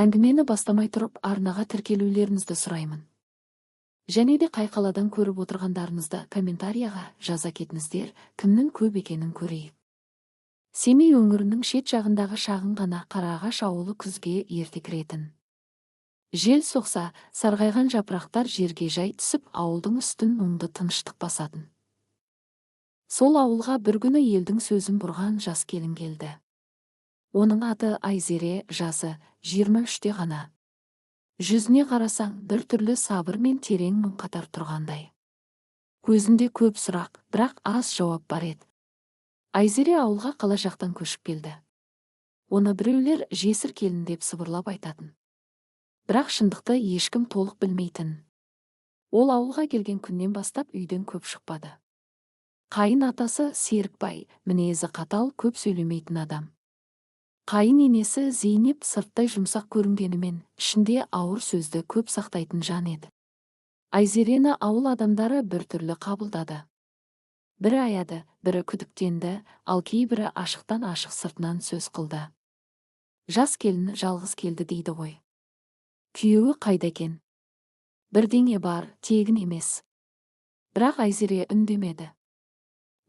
Әңгімені бастамай тұрып арнаға тіркелулеріңізді сұраймын. Және де қай қаладан көріп отырғандарыңызды комментарияға жаза кетіңіздер, кімнің көп екенін көрейік. Семей өңірінің шет жағындағы шағын ғана Қарағаш ауылы күзге ерте кіретін. Жел соқса, сарғайған жапырақтар жерге жай түсіп, ауылдың үстін мұңды тыныштық басатын. Сол ауылға бір күні елдің сөзін бұрған жас келін келді. Оның аты Айзере, жасы 23-те ғана. Жүзіне қарасаң, бір түрлі сабыр мен терең мұң қатар тұрғандай. Көзінде көп сұрақ, бірақ аз жауап бар еді. Айзере ауылға қала жақтан көшіп келді. Оны біреулер жесір келін деп сыбырлап айтатын. Бірақ шындықты ешкім толық білмейтін. Ол ауылға келген күннен бастап үйден көп шықпады. Қайын атасы Серікбай, мінезі қатал, көп сөйлемейтін адам. Қайын енесі Зейнеп сырттай жұмсақ көрінгенімен, ішінде ауыр сөзді көп сақтайтын жан еді. Айзерені ауыл адамдары бір түрлі қабылдады. Бірі аяды, бірі күдіктенді, ал кейбірі ашықтан ашық сыртынан сөз қылды. Жас келін жалғыз келді дейді ғой. Күйеуі қайда екен? Бірдеңе бар, тегін емес. Бірақ Айзере үндемеді.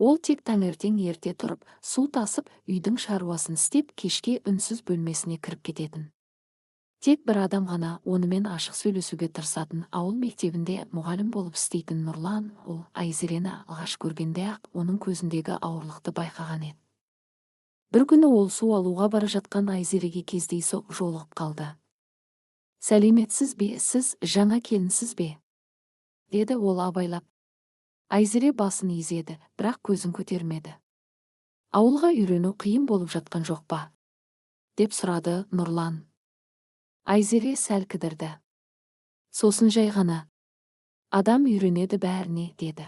Ол тек таңертең ерте тұрып, су тасып, үйдің шаруасын істеп, кешке үнсіз бөлмесіне кіріп кететін. Тек бір адам ғана онымен ашық сөйлесуге тырысатын. Ауыл мектебінде мұғалім болып істейтін Нұрлан, ол Айзерені алғаш көргенде-ақ оның көзіндегі ауырлықты байқаған еді. Бір күні ол су алуға бара жатқан Айзереге кездейсоқ жолығып қалды. «Сәлеметсіз бе, сіз жаңа келінсіз бе?» деді ол абайлап. Айзере басын изеді, бірақ көзін көтермеді. «Ауылға үйрену қиын болып жатқан жоқ па?» деп сұрады Нұрлан. Айзере сәл кідірді. «Сосын жай ғана. Адам үйренеді бәріне», деді.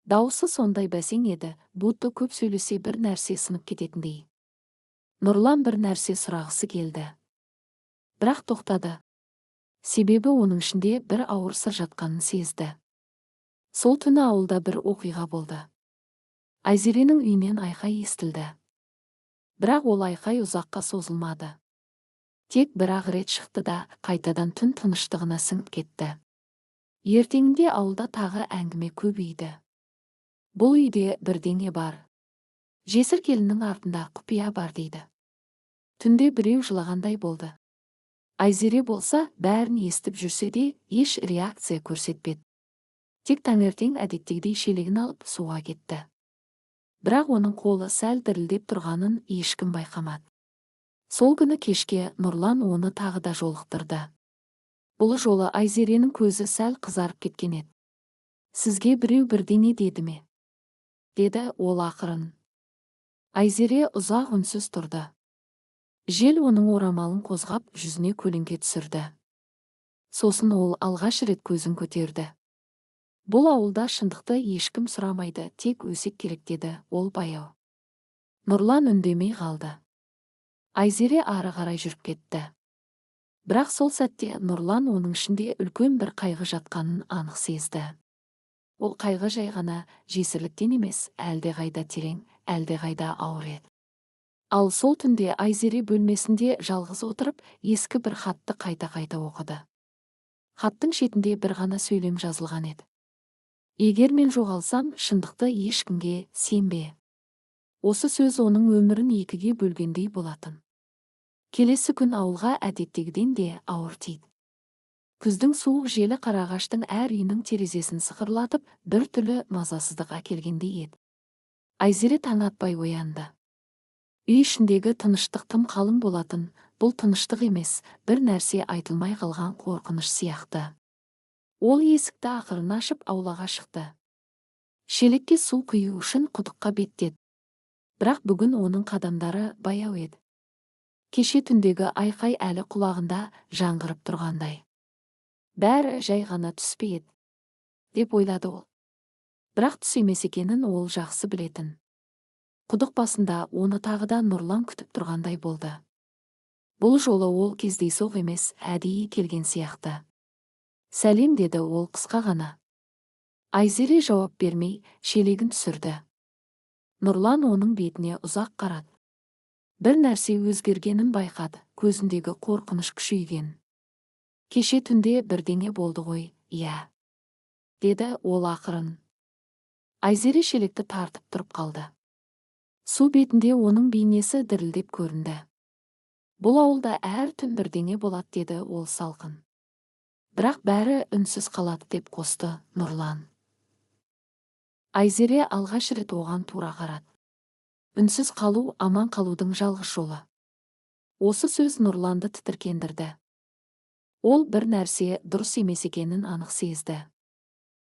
Дауысы сондай бәсең еді, будто көп сөйлесе бір нәрсе сынып кететіндей. Нұрлан бір нәрсе сұрағысы келді. Бірақ тоқтады. Себебі оның ішінде бір ауыр сыр жатқанын сезді. Сол түні ауылда бір оқиға болды. Айзеренің үйінен айқай естілді. Бірақ ол айқай ұзаққа созылмады. Тек бір-ақ рет шықты да, қайтадан түн тыныштығына сіңіп кетті. Ертеңінде ауылда тағы әңгіме көбейді. Бұл үйде бірдеңе бар. Жесір келіннің артында құпия бар дейді. Түнде біреу жылағандай болды. Айзере болса, бәрін естіп жүрсе де, еш реакция көрсетпеді. Тек таңертең әдеттегідей шелегін алып суға кетті. Бірақ оның қолы сәл дірілдеп тұрғанын ешкім байқамады. Сол күні кешке Нұрлан оны тағы да жолықтырды. Бұл жолы Айзеренің көзі сәл қызарып кеткен еді. «Сізге біреу бірдеңе деді ме?» деді ол ақырын. Айзере ұзақ үнсіз тұрды. Жел оның орамалын қозғап, жүзіне көлеңке түсірді. Сосын ол алғаш рет көзін көтерді. Бұл ауылда шындықты ешкім сұрамайды, тек өсек керек деді ол баяу. Нұрлан үндемей қалды. Айзере ары қарай жүріп кетті. Бірақ сол сәтте Нұрлан оның ішінде үлкен бір қайғы жатқанын анық сезді. Ол қайғы жай ғана жесірліктен емес, әлдеқайда терең, әлдеқайда ауыр еді. Ал сол түнде Айзере бөлмесінде жалғыз отырып, ескі бір хатты қайта-қайта оқыды. Хаттың шетінде бір ғана сөйлем жазылған еді. «Егер мен жоғалсам, шындықты ешкімге сенбе». Осы сөз оның өмірін екіге бөлгендей болатын. Келесі күн ауылға әдеттегіден де ауыр тиді. Күздің суық желі Қарағаштың әр үйінің терезесін сықырлатып, бір түрлі мазасыздық әкелгендей еді. Айзере таң атпай оянды. Үй ішіндегі тыныштық тым қалың болатын. Бұл тыныштық емес, бір нәрсе айтылмай қалған қорқыныш сияқты. Ол есікті ақырын ашып аулаға шықты. Шелекке су құю үшін құдыққа беттеді. Бірақ бүгін оның қадамдары баяу еді. Кеше түндегі айқай әлі құлағында жаңғырып тұрғандай. Бәрі жай ғана түс пе еді, деп ойлады ол. Бірақ түс емес екенін ол жақсы білетін. Құдық басында оны тағы да Нұрлан күтіп тұрғандай болды. Бұл жолы ол кездейсоқ емес, әдейі келген сияқты. «Сәлем», деді ол қысқа ғана. Айзере жауап бермей, шелегін түсірді. Нұрлан оның бетіне ұзақ қарады. бір нәрсе өзгергенін байқады, көзіндегі қорқыныш күшейген. Кеше түнде бірдеңе болды ғой, иә, деді ол ақырын. Айзере шелекті тартып тұрып қалды. Су бетінде оның бейнесі дірілдеп көрінді. Бұл ауылда әр түн бірдеңе болады, деді ол салқын. Бірақ бәрі үнсіз қалады, деп қосты Нұрлан. Айзере алғаш рет оған тура қарады. Үнсіз қалу аман қалудың жалғыз жолы. Осы сөз Нұрланды тітіркендірді. Ол бір нәрсе дұрыс емес екенін анық сезді.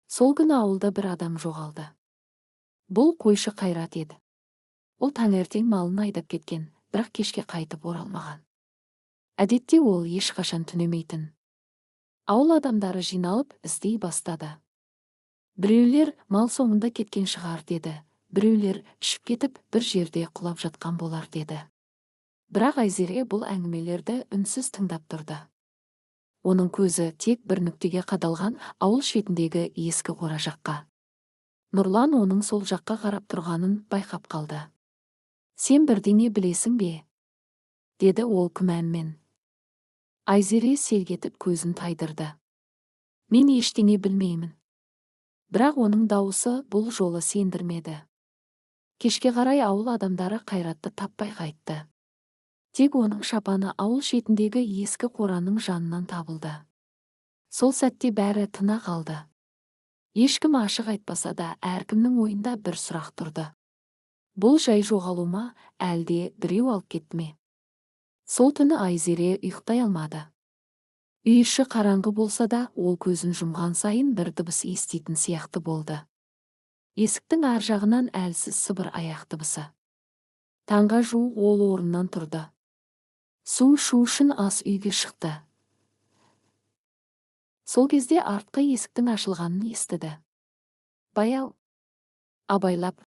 Сол күні ауылда бір адам жоғалды. Бұл қойшы Қайрат еді. Ол таңертең малын айдап кеткен, бірақ кешке қайтып оралмаған. Әдетте ол ешқашан түнемейтін. Ауыл адамдары жиналып іздей бастады. Біреулер мал соңында кеткен шығар деді, біреулер ішіп кетіп бір жерде құлап жатқан болар деді. Бірақ Айзере бұл әңгімелерді үнсіз тыңдап тұрды. Оның көзі тек бір нүктеге қадалған ауыл шетіндегі ескі қора жаққа. Нұрлан оның сол жаққа қарап тұрғанын байқап қалды. Сен бірдеңе білесің бе? Деді ол күмәнмен. Айзере селк етіп көзін тайдырды. Мен ештеңе білмеймін. Бірақ оның дауысы бұл жолы сендірмеді. Кешке қарай ауыл адамдары Қайратты таппай қайтты. Тек оның шапаны ауыл шетіндегі ескі қораның жанынан табылды. Сол сәтте бәрі тына қалды. Ешкім ашық айтпаса да, әркімнің ойында бір сұрақ тұрды. Бұл жай жоғалу ма, әлде біреу алып кетті ме? Сол түні Айзере ұйықтай алмады. Үй іші қараңғы болса да, ол көзін жұмған сайын бір дыбыс еститін сияқты болды. Есіктің ар жағынан әлсіз сыбыр аяқ дыбысы. Таңға жуық ол орнынан тұрды. Су ішу үшін ас үйге шықты. Сол кезде артқы есіктің ашылғанын естіді. Баяу, абайлап.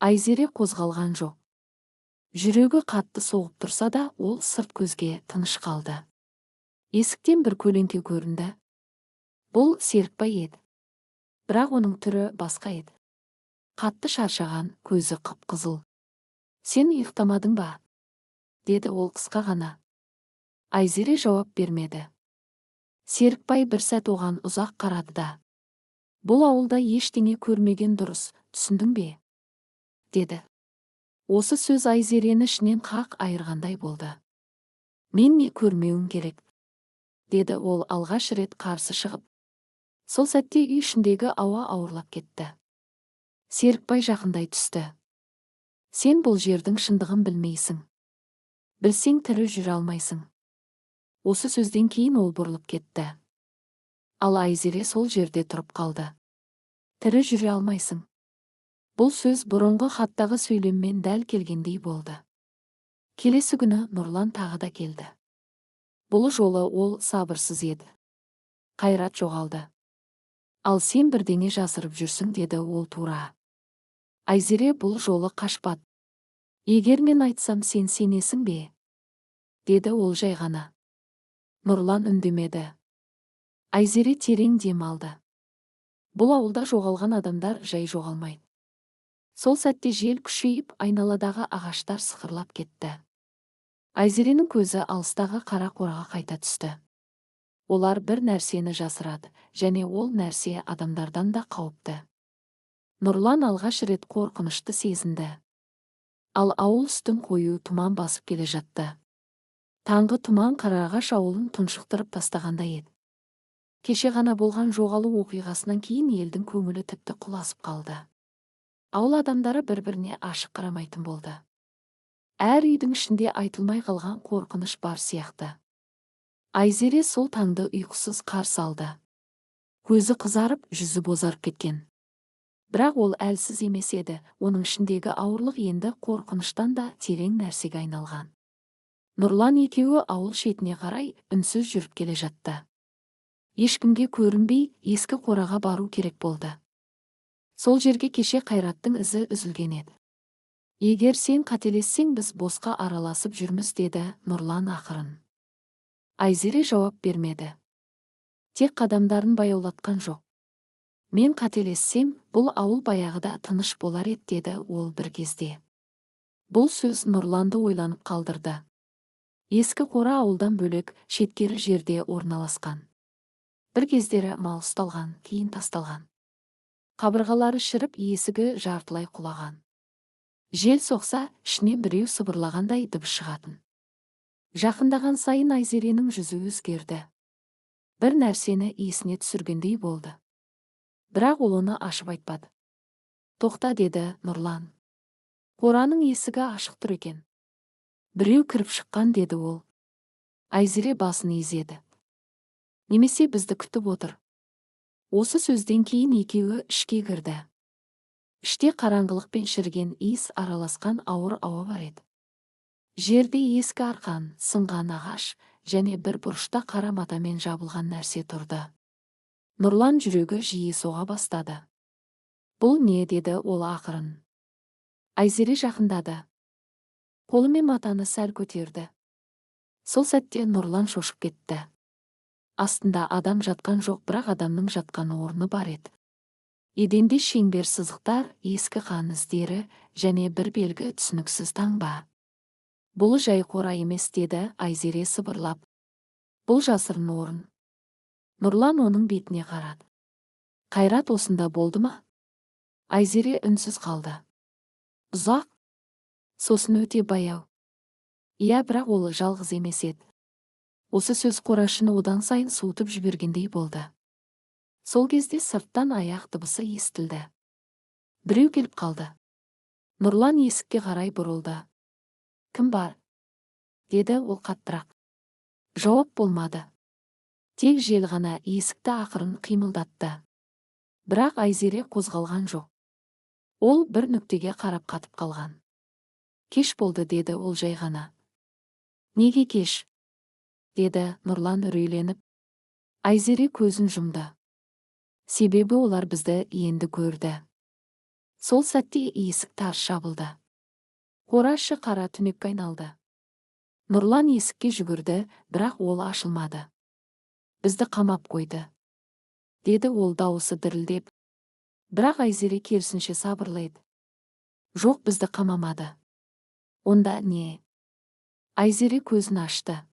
Айзере қозғалған жоқ. Жүрегі қатты соғып тұрса да, ол сырт көзге тыныш қалды. Есіктен бір көлеңке көрінді. Бұл Серікбай еді. Бірақ оның түрі басқа еді. Қатты шаршаған, көзі қып-қызыл. Сен ұйықтамадың ба? Деді ол қысқа ғана. Айзере жауап бермеді. Серікбай бір сәт оған ұзақ қарады да. Бұл ауылда ештеңе көрмеген дұрыс, түсіндің бе? Деді. Осы сөз Айзерені ішінен қақ айырғандай болды. Мен не көрмеуім керек? Деді ол алғаш рет қарсы шығып. Сол сәтте үй ішіндегі ауа ауырлап кетті. Серікбай жақындай түсті. Сен бұл жердің шындығын білмейсің. Білсең тірі жүре алмайсың. Осы сөзден кейін ол бұрылып кетті. Ал Айзере сол жерде тұрып қалды. Тірі жүре алмайсың. Бұл сөз бұрынғы хаттағы сөйлеммен дәл келгендей болды. Келесі күні Нұрлан тағы да келді. Бұл жолы ол сабырсыз еді. Қайрат жоғалды. Ал сен бірдеңе жасырып жүрсің, деді ол тура. Айзере бұл жолы қашпады. Егер мен айтсам, сен сенесің бе? Деді ол жай ғана. Нұрлан үндемеді. Айзере терең дем алды. Бұл ауылда жоғалған адамдар жай жоғалмайды. Сол сәтте жел күшейіп, айналадағы ағаштар сықырлап кетті. Айзеренің көзі алыстағы қара қораға қайта түсті. Олар бір нәрсені жасырады, және ол нәрсе адамдардан да қауіпті. Нұрлан алғаш рет қорқынышты сезінді. Ал ауыл үстін қою тұман басып келе жатты. Таңғы тұман Қарағаш ауылын тұншықтырып тастағандай еді. Кеше ғана болған жоғалу оқиғасынан кейін елдің көңілі тіпті құласып қалды. Ауыл адамдары бір-біріне ашық қарамайтын болды. Әр үйдің ішінде айтылмай қалған қорқыныш бар сияқты. Айзере сол таңды ұйқысыз қарсы алды. Көзі қызарып, жүзі бозарып кеткен. Бірақ ол әлсіз емес еді, оның ішіндегі ауырлық енді қорқыныштан да терең нәрсеге айналған. Нұрлан екеуі ауыл шетіне қарай үнсіз жүріп келе жатты. Ешкімге көрінбей ескі қораға бару керек болды. Сол жерге кеше Қайраттың ізі үзілген еді. Егер сен қателессең, біз босқа араласып жүрміз, деді Нұрлан ақырын. Айзере жауап бермеді. Тек қадамдарын баяулатқан жоқ. Мен қателессем, бұл ауыл баяғыда тыныш болар еді, деді ол бір кезде. Бұл сөз Нұрланды ойланып қалдырды. Ескі қора ауылдан бөлек шеткері жерде орналасқан. Бір кездері мал ұсталған, кейін тасталған. Қабырғалары шіріп, есігі жартылай құлаған. Жел соқса, ішінен біреу сыбырлағандай дыбыс шығатын. Жақындаған сайын Айзеренің жүзі өзгерді. Бір нәрсені есіне түсіргендей болды. Бірақ ол оны ашып айтпады. «Тоқта», деді Нұрлан. «Қораның есігі ашық тұр екен». «Біреу кіріп шыққан», деді ол. Айзере басын изеді. «Немесе бізді күтіп отыр». Осы сөзден кейін екеуі ішке кірді. Іште қараңғылық пен шіріген иіс араласқан ауыр ауа бар еді. Жерде ескі арқан, сынған ағаш және бір бұрышта қара матамен жабылған нәрсе тұрды. Нұрлан жүрегі жиі соға бастады. «Бұл не?» деді ол ақырын. Айзере жақындады. Қолымен матаны сәл көтерді. Сол сәтте Нұрлан шошып кетті. Астында адам жатқан жоқ, бірақ адамның жатқан орны бар еді. Еденде шеңбер сызықтар, ескі қан іздері және бір белгі түсініксіз таңба. «Бұл жай қора емес», деді Айзере сыбырлап. «Бұл жасырын орын». Нұрлан оның бетіне қарады. «Қайрат осында болды ма?» Айзере үнсіз қалды. «Ұзақ?» «Сосын өте баяу». «Иә, бірақ ол жалғыз емес еді». Осы сөз қорашыны одан сайын суытып жібергендей болды. Сол кезде сырттан аяқ дыбысы естілді. Біреу келіп қалды. Нұрлан есікке қарай бұрылды. «Кім бар?» деді ол қаттырақ. Жауап болмады. Тек жел ғана есікті ақырын қимылдатты. Бірақ Айзере қозғалған жоқ. Ол бір нүктеге қарап қатып қалған. «Кеш болды», деді ол жай ғана. «Неге кеш?» деді Нұрлан үрейленіп. Айзере көзін жұмды. «Себебі олар бізді енді көрді». Сол сәтте есік тарс жабылды. Қора іші қара түнекке айналды. Нұрлан есікке жүгірді, бірақ ол ашылмады. «Бізді қамап қойды», деді ол дауысы дірілдеп. Бірақ Айзере керісінше сабырлы еді. «Жоқ, бізді қамамады». «Онда не?» Айзере көзін ашты.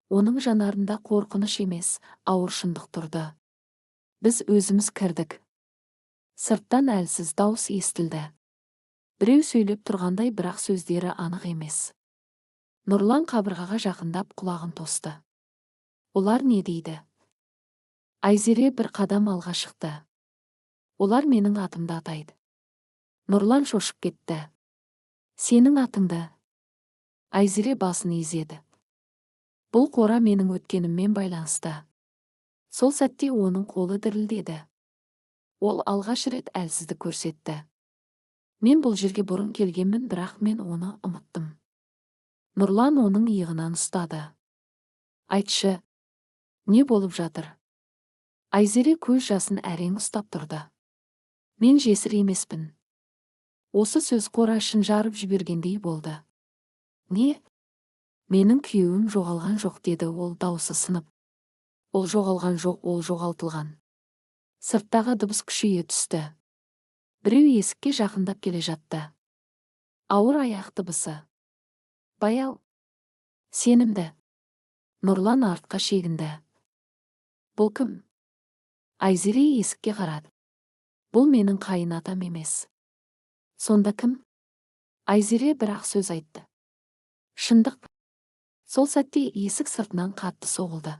Оның жанарында қорқыныш емес, ауыр шындық тұрды. «Біз өзіміз кірдік». Сырттан әлсіз дауыс естілді. Біреу сөйлеп тұрғандай, бірақ сөздері анық емес. Нұрлан қабырғаға жақындап құлағын тосты. «Олар не дейді?» Айзере бір қадам алға шықты. «Олар менің атымды атайды». Нұрлан шошып кетті. «Сенің атыңды?» Айзере басын изеді. «Бұл қора менің өткеніммен байланысты». Сол сәтте оның қолы дірілдеді. Ол алғаш рет әлсіздік көрсетті. «Мен бұл жерге бұрын келгенмін, бірақ мен оны ұмыттым». Нұрлан оның иығынан ұстады. «Айтшы, не болып жатыр?» Айзере көз жасын әрең ұстап тұрды. «Мен жесір емеспін». Осы сөз қорашын жарып жібергендей болды. «Не?» «Менің күйеуім жоғалған жоқ», деді ол даусы сынып. «Ол жоғалған жоқ, ол жоғалтылған». Сырттағы дыбыс күшейе түсті. Біреу есікке жақындап келе жатты. Ауыр аяқ дыбысы. Баяу. Сенімді. Нұрлан артқа шегінді. «Бұл кім?» Айзере есікке қарады. «Бұл менің қайын атам емес». «Сонда кім?» Айзере бір-ақ сөз айтты. «Шындық». Сол сәтте есік сыртынан қатты соғылды.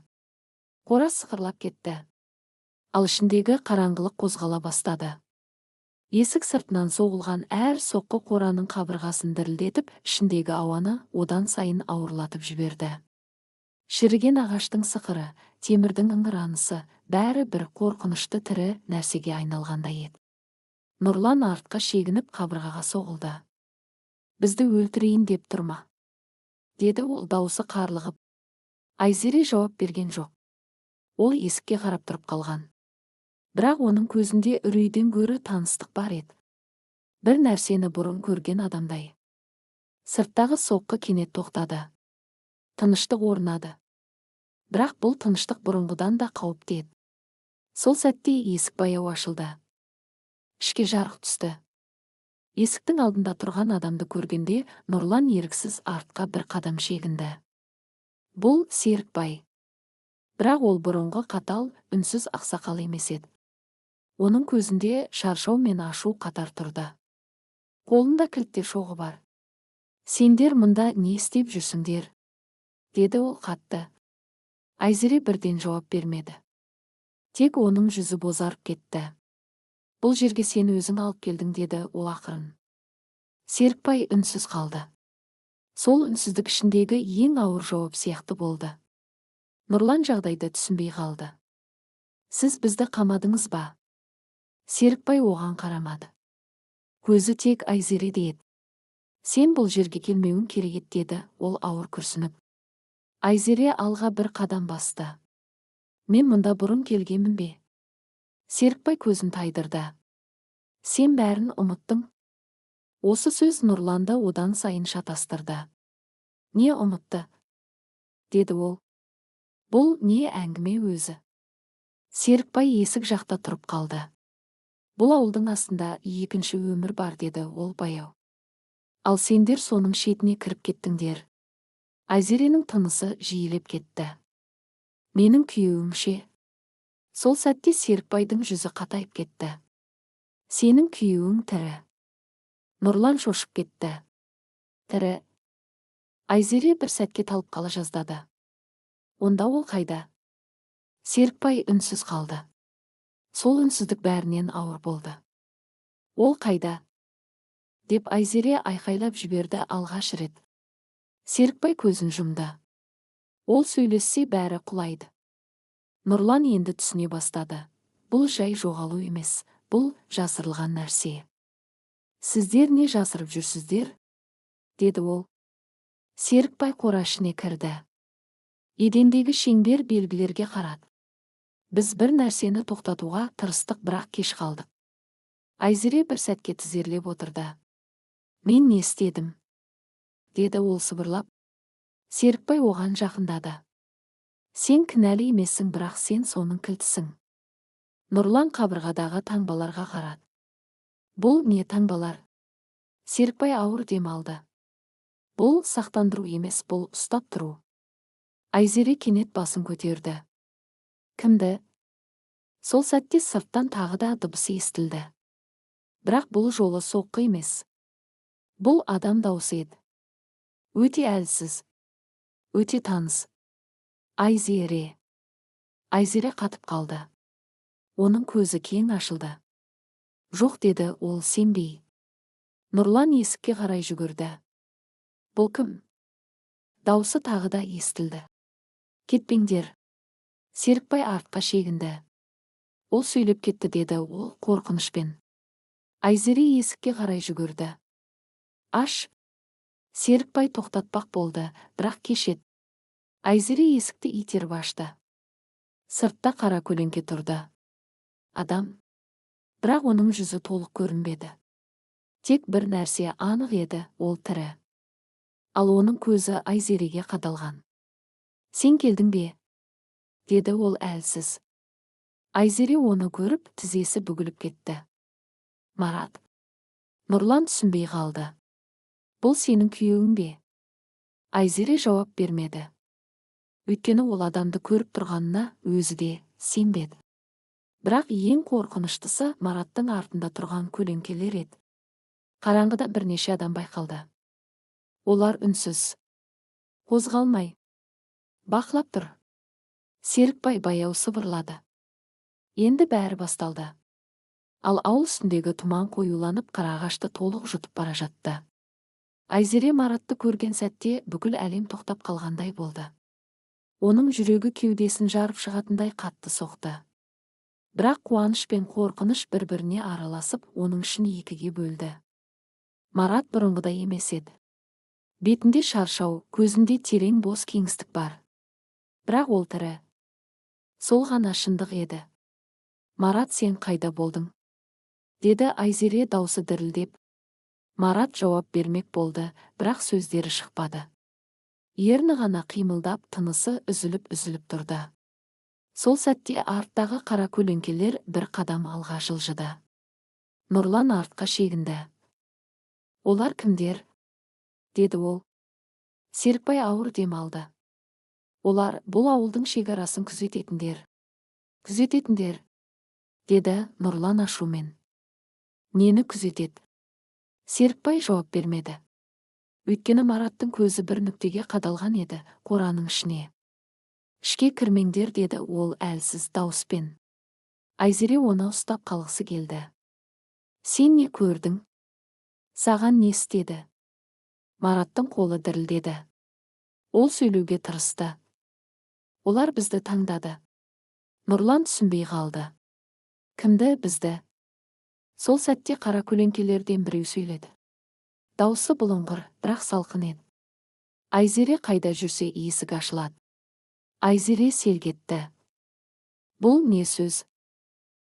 Қора сықырлап кетті. Ал ішіндегі қараңғылық қозғала бастады. Есік сыртынан соғылған әр соққы қораның қабырғасын дірілдетіп, ішіндегі ауаны одан сайын ауырлатып жіберді. Шіріген ағаштың сықыры, темірдің ыңыранысы, бәрі бір қорқынышты тірі нәрсеге айналғандай еді. Нұрлан артқа шегініп қабырғаға соғылды. «Бізді өлтірейін деп тұрма», деді ол даусы қарлығып. Айзере жауап берген жоқ. Ол есікке қарап тұрып қалған. Бірақ оның көзінде үрейден гөрі таныстық бар еді. Бір нәрсені бұрын көрген адамдай. Сырттағы соққы кенет тоқтады. Тыныштық орнады. Бірақ бұл тыныштық бұрынғыдан да қауіпті еді. Сол сәтте есік баяу ашылды. Ішке жарық түсті. Есіктің алдында тұрған адамды көргенде Нұрлан еріксіз артқа бір қадам шегінді. Бұл Серікбай. Бірақ ол бұрынғы қатал, үнсіз ақсақал емес еді. Оның көзінде шаршау мен ашу қатар тұрды. Қолында кілтте шоғы бар. Сендер мұнда не істеп жүрсіңдер? Деді ол қатты. Айзере бірден жауап бермеді. Тек оның жүзі бозарып кетті. Бұл жерге сені өзің алып келдің, деді ол ақырын. Серікбай үнсіз қалды. Сол үнсіздік ішіндегі ең ауыр жауап сияқты болды. Нұрлан жағдайды түсінбей қалды. Сіз бізді қамадыңыз ба? Серікбай оған қарамады. Көзі тек Айзереде еді. Сен бұл жерге келмеуің керек еді, деді ол ауыр күрсініп. Айзере алға бір қадам басты. Мен мұнда бұрын келгенмін бе? Серікбай көзін тайдырды. Сен бәрін ұмыттың. Осы сөз Нұрланды одан сайын шатастырды. Не ұмытты? Деді ол. Бұл не әңгіме өзі? Серікбай есік жақта тұрып қалды. Бұл ауылдың астында екінші өмір бар, деді ол баяу. Ал сендер соның шетіне кіріп кеттіңдер. Айзеренің тынысы жиілеп кетті. Менің күйеуімше. Сол сәтте Серікбайдың жүзі қатайып кетті. Сенің күйеуің тірі. Нұрлан шошып кетті. Тірі. Айзере бір сәтке талып қала жаздады. Онда ол қайда? Серікбай үнсіз қалды. Сол үнсіздік бәрінен ауыр болды. Ол қайда? Деп Айзере айқайлап жіберді алғаш рет. Серікбай көзін жұмды. Ол сөйлессе бәрі құлайды. Нұрлан енді түсіне бастады. Бұл жай жоғалу емес, бұл жасырылған нәрсе. Сіздер не жасырып жүрсіздер? Деді ол. Серікбай қора ішіне кірді. Едендегі шеңбер белгілерге қарады. Біз бір нәрсені тоқтатуға тырыстық, бірақ кеш қалдық. Айзере бір сәтке тізерлеп отырды. Мен не істедім? Деді ол сыбырлап. Серікбай оған жақындады. Сен кінәлі емессің, бірақ сен соның кілтісің. Нұрлан қабырғадағы таңбаларға қарады. Бұл не таңбалар? Серікбай ауыр дем алды. Бұл сақтандыру емес, бұл ұстап тұру. Айзере кенет басын көтерді. Кімді? Сол сәтте сырттан тағы да дыбыс естілді. Бірақ бұл жолы соққы емес. Бұл адам даусы еді. Өте әлсіз. Өте таныс. Айзере. Айзере қатып қалды. Оның көзі кең ашылды. Жоқ, деді ол сенбей. Нұрлан есікке қарай жүгірді. Бұл кім? Даусы тағы да естілді. Кетпеңдер. Серікбай артқа шегінді. Ол сөйлеп кетті, деді ол қорқынышпен. Айзере есікке қарай жүгірді. Аш. Серікбай тоқтатпақ болды, бірақ кешет. Айзере есікті итеріп ашты. Сыртта қара көлеңке тұрды. Адам. Бірақ оның жүзі толық көрінбеді. Тек бір нәрсе анық еді, ол тірі. Ал оның көзі Айзереге қадалған. Сен келдің бе? Деді ол әлсіз. Айзере оны көріп, тізесі бүгіліп кетті. Марат. Нұрлан түсінбей қалды. Бұл сенің күйеуің бе? Айзере жауап бермеді. Өйткені ол адамды көріп тұрғанына өзі де сенбеді. Бірақ ең қорқыныштысы Мараттың артында тұрған көлеңкелер еді. Қараңғыда бірнеше адам байқалды. Олар үнсіз. Қозғалмай. Бақылап тұр. Серікбай баяу сыбырлады. Енді бәрі басталды. Ал ауыл үстіндегі тұман қоюланып қарағашты толық жұтып бара жатты. Айзере Маратты көрген сәтте бүкіл әлем тоқтап қалғандай болды. Оның жүрегі кеудесін жарып шығатындай қатты соқты. Бірақ қуаныш пен қорқыныш бір-біріне араласып, оның ішін екіге бөлді. Марат бұрынғыдай емес еді. Бетінде шаршау, көзінде терең бос кеңістік бар. Бірақ ол тірі. Сол ғана шындық еді. Марат, сен қайда болдың? Деді Айзере даусы дірілдеп. Марат жауап бермек болды, бірақ сөздері шықпады. Ерні ғана қимылдап, тынысы үзіліп-үзіліп тұрды. Сол сәтте арттағы қара көлеңкелер бір қадам алға жылжыды. Нұрлан артқа шегінді. Олар кімдер? Деді ол. Серікбай ауыр дем алды. Олар бұл ауылдың шекарасын күзететіндер. Күзететіндер, деді Нұрлан ашумен. Нені күзетет? Серікбай жауап бермеді. Өйткені Мараттың көзі бір нүктеге қадалған еді, қораның ішіне. Ішке кірмеңдер, деді ол әлсіз дауыспен. Айзере оны ұстап қалғысы келді. Сен не көрдің? Саған не істеді? Мараттың қолы дірілдеді. Ол сөйлеуге тырысты. Олар бізді таңдады. Нұрлан түсінбей қалды. Кімді бізді? Сол сәтте қара көлеңкелерден біреу сөйледі. Дауысы бұлыңғыр, бірақ салқын еді. Айзере қайда жүрсе есік ашылады. Айзере селк етті. Бұл не сөз?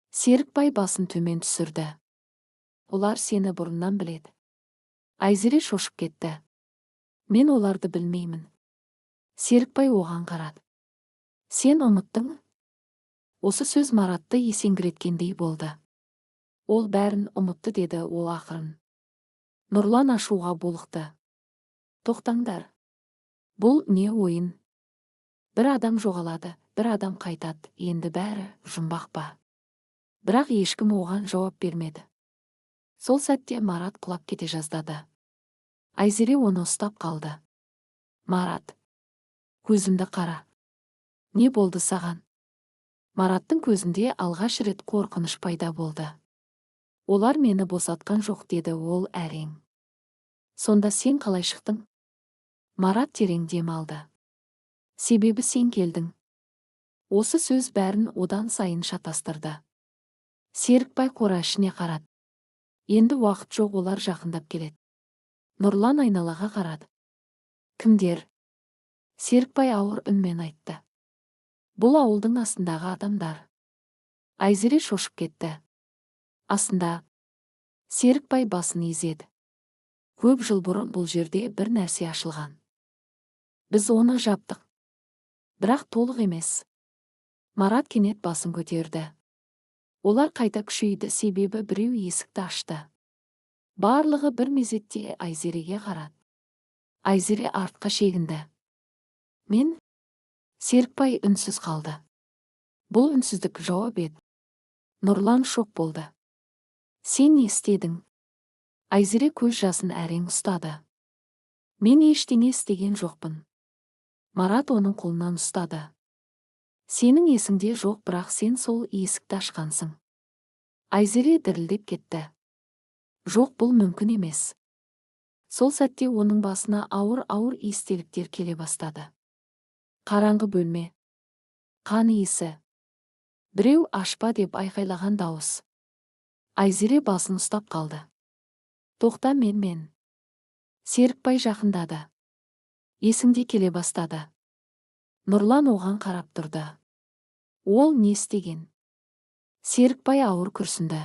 Серікбай басын төмен түсірді. Олар сені бұрыннан біледі. Айзере шошып кетті. Мен оларды білмеймін. Серікбай оған қарады. Сен ұмыттың? Осы сөз Маратты есеңгіреткендей болды. Ол бәрін ұмытты, деді ол ақырын. Нұрлан ашуға булықты. Тоқтаңдар. Бұл не ойын? Бір адам жоғалады, бір адам қайтады, енді бәрі жұмбақ па? Бірақ ешкім оған жауап бермеді. Сол сәтте Марат құлап кете жаздады. Айзере оны ұстап қалды. Марат, көзімді қара. Не болды саған? Мараттың көзінде алғаш рет қорқыныш пайда болды. Олар мені босатқан жоқ, деді ол әрең. Сонда сен қалай шықтың? Марат терең дем алды. Себебі сен келдің. Осы сөз бәрін одан сайын шатастырды. Серікбай қора ішіне қарады. Енді уақыт жоқ, олар жақындап келеді. Нұрлан айналаға қарады. Кімдер? Серікбай ауыр үнмен айтты. Бұл ауылдың астындағы адамдар. Айзере шошып кетті. Астында. Серікбай басын изеді. Көп жыл бұрын бұл жерде бір нәрсе ашылған. Біз оны жаптық. Бірақ толық емес. Марат кенет басын көтерді. Олар қайта күшейді, себебі біреу есікті ашты. Барлығы бір мезетте Айзереге қарады. Айзере артқа шегінді. Мен? Серікбай үнсіз қалды. Бұл үнсіздік жауап еді. Нұрлан шок болды. Сен не істедің? Айзере көз жасын әрең ұстады. Мен ештеңе істеген жоқпын. Марат оның қолынан ұстады. Сенің есіңде жоқ, бірақ сен сол есікті ашқансың. Айзере дірілдеп кетті. Жоқ, бұл мүмкін емес. Сол сәтте оның басына ауыр-ауыр естеліктер келе бастады. Қараңғы бөлме. Қан иісі. Біреу ашпа деп айқайлаған дауыс. Айзере басын ұстап қалды. Тоқта, мен. Серікбай жақындады. Есіңде келе бастады. Нұрлан оған қарап тұрды. Ол не істеген? Серікбай ауыр күрсінді.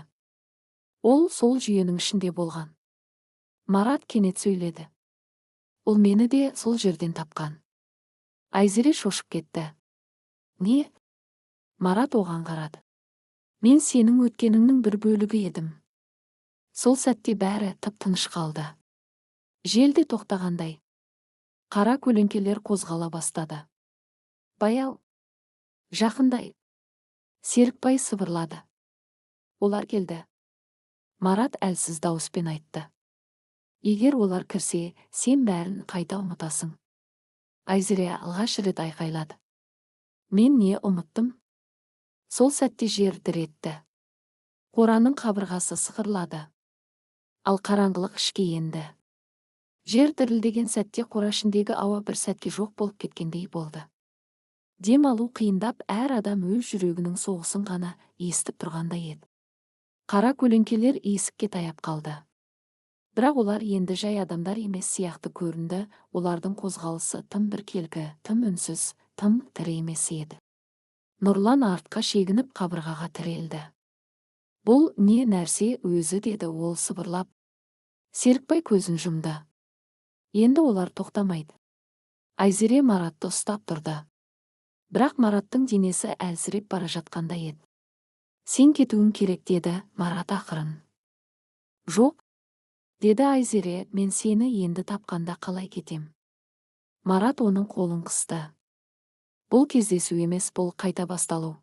Ол сол жүйенің ішінде болған. Марат кенет сөйледі. Ол мені де сол жерден тапқан. Айзере шошып кетті. Не? Марат оған қарады. Мен сенің өткеніңнің бір бөлігі едім. Сол сәтте бәрі тып-тыныш қалды. Жел де тоқтағандай. Қара көлеңкелер қозғала бастады. Баяу. Жақындай. Серікбай сыбырлады. Олар келді. Марат әлсіз дауыспен айтты. Егер олар кірсе, сен бәрін қайта ұмытасың. Айзере алғаш рет айқайлады. Мен не ұмыттым? Сол сәтте жер дір етті. Қораның қабырғасы сықырлады. Ал қараңғылық ішке енді. Жер дірілдеген сәтте қора ішіндегі ауа бір сәтке жоқ болып кеткендей болды. Дем алу қиындап, әр адам өз жүрегінің соғысын ғана естіп тұрғандай еді. Қара көлеңкелер есікке таяп қалды. Бірақ олар енді жай адамдар емес сияқты көрінді, олардың қозғалысы тым біркелкі, тым үнсіз, тым тірі емес еді. Нұрлан артқа шегініп қабырғаға тірелді. Бұл не нәрсе өзі, деді ол сыбырлап. Серікбай көзін жұмды. Енді олар тоқтамайды. Айзере Маратты ұстап тұрды. Бірақ Мараттың денесі әлсіреп бара жатқандай еді. Сен кетуің керек, деді Марат ақырын. Жоқ, деді Айзере, мен сені енді тапқанда қалай кетем. Марат оның қолын қысты. Бұл кездесу емес, бұл қайта басталу.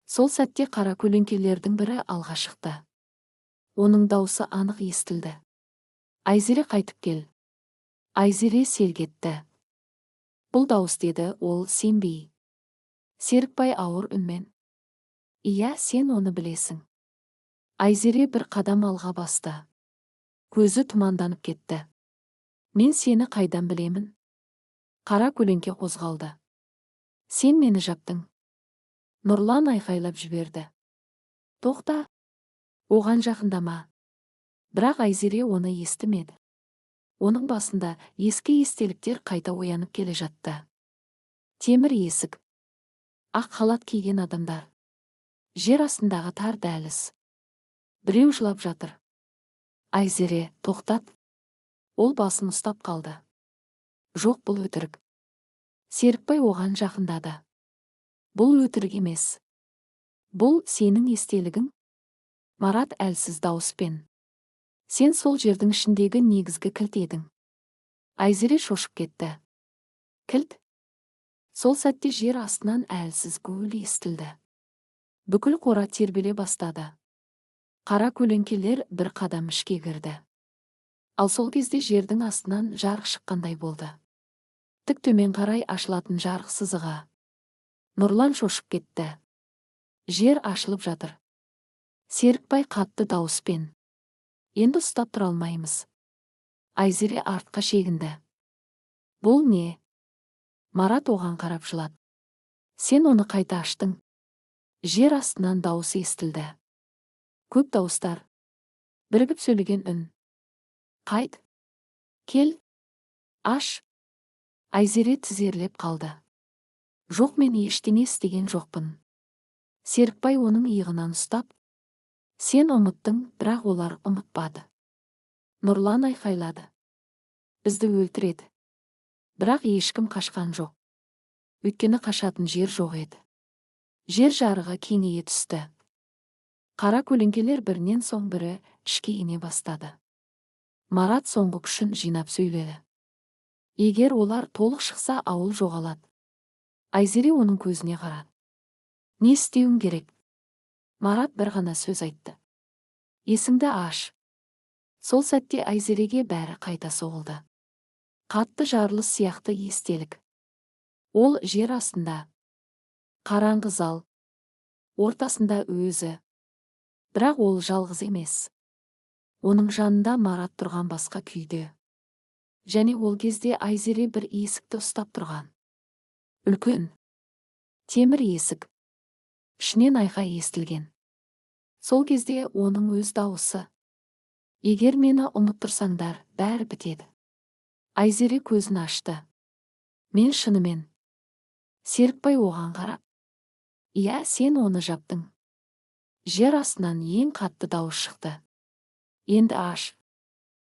Сол сәтте қара көлеңкелердің бірі алға шықты. Оның даусы анық естілді. Айзере, қайтып кел. Айзере селк етті. Бұл дауыс, деді ол сенбей. Серікбай ауыр үнмен. Иә, сен оны білесің. Айзере бір қадам алға басты. Көзі тұманданып кетті. Мен сені қайдан білемін? Қара көлеңке қозғалды. Сен мені жаптың. Нұрлан айқайлап жіберді. Тоқта, оған жақындама. Бірақ Айзере оны естімеді. Оның басында ескі естеліктер қайта оянып келе жатты. Темір есік, ақ халат киген адамдар, жер астындағы тар дәліз. Біреу жылап жатыр. Айзере, тоқтат. Ол басын ұстап қалды. Жоқ, бұл өтірік. Серікбай оған жақындады. Бұл өтірік емес. Бұл сенің естелігің? Марат әлсіз дауыспен. Сен сол жердің ішіндегі негізгі кілт едің. Айзере шошып кетті. Кілт? Сол сәтте жер астынан әлсіз гуіл естілді. Бүкіл қора тербеле бастады. Қара көлеңкелер бір қадам ішке кірді. Ал сол кезде жердің астынан жарық шыққандай болды. Тік төмен қарай ашылатын жарық сызығы. Нұрлан шошып кетті. Жер ашылып жатыр. Серікбай қатты дауыспен. Енді ұстап тұра алмаймыз. Айзере артқа шегінді. Бұл не? Марат оған қарап жылады. Сен оны қайта аштың. Жер астынан дауыс естілді. Көп дауыстар. Бірігіп сөйлеген үн. Қайт. Кел. Аш. Айзере тізерлеп қалды. Жоқ, мен ештеңе істеген жоқпын. Серікбай оның иығынан ұстап. Сен ұмыттың, бірақ олар ұмытпады. Нұрлан айқайлады. Бізді өлтіреді. Бірақ ешкім қашқан жоқ. Өйткені қашатын жер жоқ еді. Жер жарығы кеңейе түсті. Қара көлеңкелер бірінен соң бірі ішке ене бастады. Марат соңғы күшін жинап сөйледі. Егер олар толық шықса, ауыл жоғалады. Айзере оның көзіне қарады. Не істеуің керек? Марат бір ғана сөз айтты. Есіңді аш. Сол сәтте Айзереге бәрі қайта соғылды. Қатты жарылыс сияқты естелік. Ол жер астында. Қараңғы зал. Ортасында өзі. Бірақ ол жалғыз емес. Оның жанында Марат тұрған басқа күйде. Және ол кезде Айзере бір есікті ұстап тұрған. Үлкен. Темір есік. Ішінен айқай естілген. Сол кезде оның өз дауысы. Егер мені ұмыттырсаңдар, бәрі бітеді. Айзере көзін ашты. Мен шынымен. Серікбай оған қарап. Иә, сен оны жаптың. Жер астынан ең қатты дауыс шықты. Енді аш.